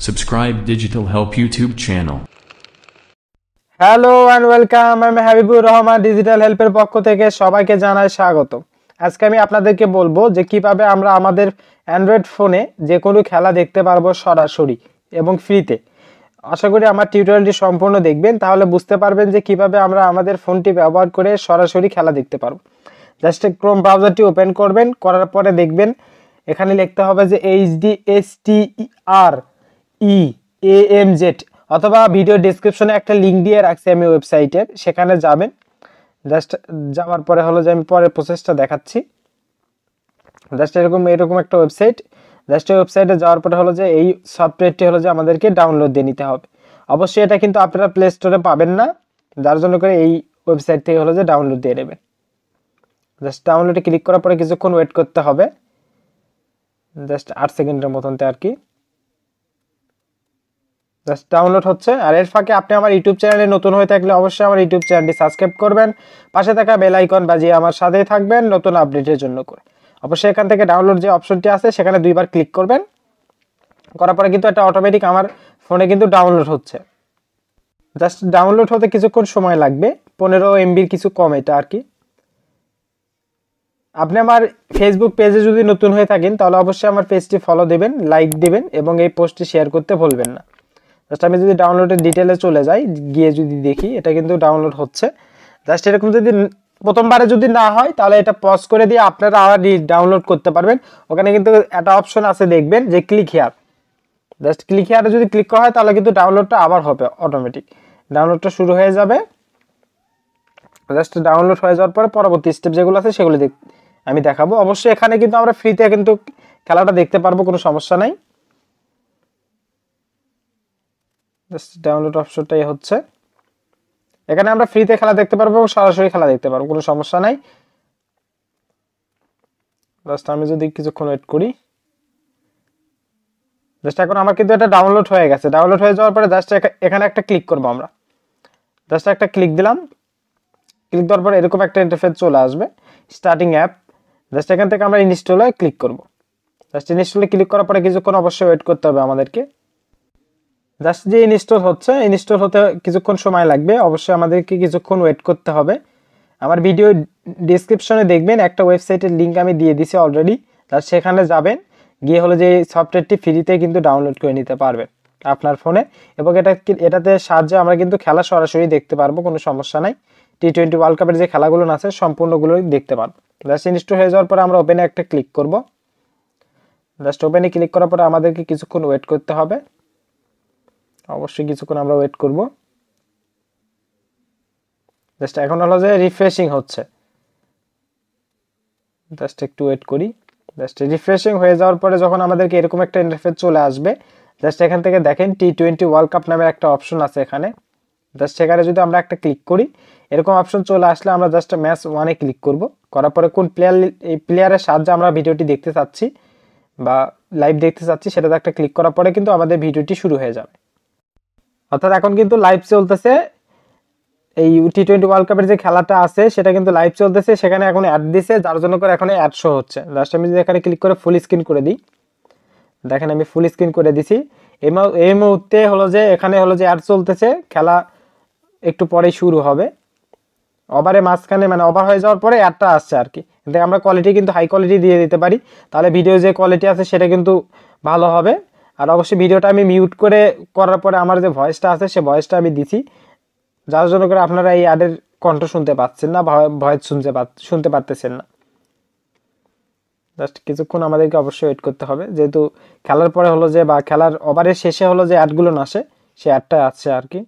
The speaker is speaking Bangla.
Subscribe Digital Help YouTube channel. Hello and welcome. আমি হাবিবুর রহমান ডিজিটাল হেল্পের পক্ষ থেকে সবাইকে জানাই স্বাগত। আজকে আমি আপনাদেরকে বলবো যে কিভাবে আমরা আমাদের অ্যান্ড্রয়েড ফোনে যে কোনো খেলা দেখতে পারবো সরাসরি এবং ফ্রিতে। আশা করি আমার টিউটোরিয়ালটি সম্পূর্ণ দেখবেন, তাহলে বুঝতে পারবেন যে কিভাবে আমরা আমাদের ফোনটি ব্যবহার করে সরাসরি খেলা দেখতে পারবো। জাস্ট ক্রোম ব্রাউজারটি ওপেন করবেন, করার পরে দেখবেন এখানে লিখতে হবে যে HDSTEREAMZ, অথবা ভিডিও ডেসক্রিপশনে একটা লিঙ্ক দিয়ে রাখছি আমি ওয়েবসাইটের, সেখানে যাবেন। জাস্ট যাওয়ার পরে হলো যে আমি পরের প্রসেসটা দেখাচ্ছি। জাস্ট এরকম একটা ওয়েবসাইট। জাস্ট এই ওয়েবসাইটে যাওয়ার পরে হলো যে এই সফটওয়্যারটি হলো যে আমাদেরকে ডাউনলোড দিয়ে নিতে হবে। অবশ্যই এটা কিন্তু আপনারা প্লে স্টোরে পাবেন না, যার জন্য করে এই ওয়েবসাইট থেকে হলো যে ডাউনলোড দিয়ে নেবেন। জাস্ট ডাউনলোডে ক্লিক করার পরে কিছুক্ষণ ওয়েট করতে হবে, জাস্ট 8 সেকেন্ডের মতনতে আর কি। জাস্ট ডাউনলোড হচ্ছে। আর এর ফাঁকে আপনি আমার ইউটিউব চ্যানেলে নতুন হয়ে থাকলে অবশ্যই আমার ইউটিউব চ্যানেলটি সাবস্ক্রাইব করবেন, পাশে থাকা বেল আইকন বাজিয়ে আমার সাথেই থাকবেন নতুন আপডেটের জন্য করে। অবশ্যই এখান থেকে ডাউনলোড যে অপশনটি আছে সেখানে দুইবার ক্লিক করবেন, করার পরে কিন্তু এটা অটোমেটিক আমার ফোনে কিন্তু ডাউনলোড হচ্ছে। জাস্ট ডাউনলোড হতে কিছুক্ষণ সময় লাগবে, 15 MBর কিছু কম এটা আর কি। আপনি আমার ফেসবুক পেজে যদি নতুন হয়ে থাকেন তাহলে অবশ্যই আমার পেজটি ফলো দেবেন, লাইক দিবেন এবং এই পোস্টটি শেয়ার করতে ভুলবেন না। জাস্ট আমি যদি ডাউনলোডের ডিটেলে চলে যাই, গিয়ে যদি দেখি এটা কিন্তু ডাউনলোড হচ্ছে। জাস্ট এরকম যদি প্রথমবারে যদি না হয় তাহলে এটা পজ করে দিয়ে আপনারা আবার ডাউনলোড করতে পারবেন। ওখানে কিন্তু একটা অপশন আছে দেখবেন যে ক্লিক হিয়ার। জাস্ট ক্লিক হিয়ারে যদি ক্লিক করা হয় তাহলে কিন্তু ডাউনলোডটা আবার হবে, অটোমেটিক ডাউনলোডটা শুরু হয়ে যাবে। জাস্ট ডাউনলোড হয়ে যাওয়ার পরে পরবর্তী স্টেপ যেগুলো আছে সেগুলো আমি দেখাবো। অবশ্যই এখানে কিন্তু আমরা ফ্রিতে কিন্তু খেলাটা দেখতে পারবো, কোনো সমস্যা নাই। জাস্ট ডাউনলোড অপশনটাই হচ্ছে, এখানে আমরা ফ্রিতে খেলা দেখতে পারবো এবং সরাসরি খেলা দেখতে পারবো, কোনো সমস্যা নাই। জাস্ট আমি যদি কিছুক্ষণ ওয়েট করি, জাস্ট এখন আমার কিন্তু এটা ডাউনলোড হয়ে গেছে। ডাউনলোড হয়ে যাওয়ার পরে জাস্ট এখানে একটা ক্লিক করবো আমরা। জাস্ট একটা ক্লিক দিলাম, ক্লিক দেওয়ার পরে এরকম একটা ইন্টারফেস চলে আসবে, স্টার্টিং অ্যাপ। জাস্ট এখান থেকে আমরা ইনস্টলে ক্লিক করব। জাস্ট ইনস্টলে ক্লিক করার পরে কিছুক্ষণ অবশ্যই ওয়েট করতে হবে আমাদেরকে। জাস্ট যে ইনস্টল হচ্ছে, ইনস্টল হতে কিছুক্ষণ সময় লাগবে, অবশ্যই আমাদেরকে কিছুক্ষণ ওয়েট করতে হবে। আমার ভিডিও ডেসক্রিপশনে দেখবেন একটা ওয়েবসাইটের লিঙ্ক আমি দিয়ে দিছি অলরেডি, জাস্ট সেখানে যাবেন, গিয়ে হলো যে সফটওয়্যারটি ফ্রিতে কিন্তু ডাউনলোড করে নিতে পারবেন আপনার ফোনে। এবং এটাতে সাহায্যে আমরা কিন্তু খেলা সরাসরি দেখতে পারবো, কোনো সমস্যা নাই। T20 ওয়ার্ল্ড কাপের যে খেলাগুলো আছে সম্পূর্ণগুলোই দেখতে পারবো। জাস্ট ইনস্টল হয়ে যাওয়ার পরে আমরা ওপেনে একটা ক্লিক করব। জাস্ট ওপেনে ক্লিক করার পরে আমাদেরকে কিছুক্ষণ ওয়েট করতে হবে, অবশ্যই কিছুক্ষণ আমরা ওয়েট করব। জাস্ট এখন হলো যে রিফ্রেশিং হচ্ছে, জাস্ট একটু ওয়েট করি। জাস্ট রিফ্রেশিং হয়ে যাওয়ার পরে যখন আমাদেরকে এরকম একটা ইন্টারফেস চলে আসবে, জাস্ট এখান থেকে দেখেন T20 ওয়ার্ল্ড কাপ নামের একটা অপশন আছে এখানে। জাস্ট সেখানে যদি আমরা একটা ক্লিক করি, এরকম অপশন চলে আসলে আমরা জাস্ট ম্যাচ 1-এ ক্লিক করব। করার পরে কোন প্লেয়ারের সাহায্যে আমরা ভিডিওটি দেখতে চাচ্ছি বা লাইভ দেখতে চাচ্ছি সেটাতে একটা ক্লিক করার পরে কিন্তু আমাদের ভিডিওটি শুরু হয়ে যাবে। অর্থাৎ এখন কিন্তু লাইভ চলতেছে, এই T20 ওয়ার্ল্ড কাপের যে খেলাটা আছে সেটা কিন্তু লাইভ চলতেছে। সেখানে এখন অ্যাড দিছে, যার জন্য করে এখন অ্যাড শো হচ্ছে। জাস্ট আমি যদি এখানে ক্লিক করে ফুল স্ক্রিন করে দিই, দেখেন আমি ফুল স্ক্রিন করে দিছি। এই মুহূর্তে হলো যে এখানে হলো যে অ্যাড চলতেছে, খেলা একটু পরেই শুরু হবে। ওভারের মাঝখানে মানে ওভার হয়ে যাওয়ার পরে অ্যাডটা আসছে আর কি। কিন্তু আমরা কোয়ালিটি কিন্তু হাই কোয়ালিটি দিয়ে দিতে পারি, তাহলে ভিডিও যে কোয়ালিটি আছে সেটা কিন্তু ভালো হবে। আর অবশ্যই ভিডিওটা আমি মিউট করার পরে আমার যে ভয়েসটা আছে সে ভয়েসটা আমি দিছি, যার জন্য করে আপনারা এই অ্যাডের কণ্ঠ শুনতে পাচ্ছেন না, ভয়েস শুনতে পারতেছেন না। জাস্ট কিছুক্ষণ আমাদেরকে অবশ্যই ওয়েট করতে হবে, যেহেতু খেলার পরে হলো যে বা খেলার ওভারের শেষে হলো যে অ্যাডগুলো আসে, সে অ্যাডটা আসছে আর কি।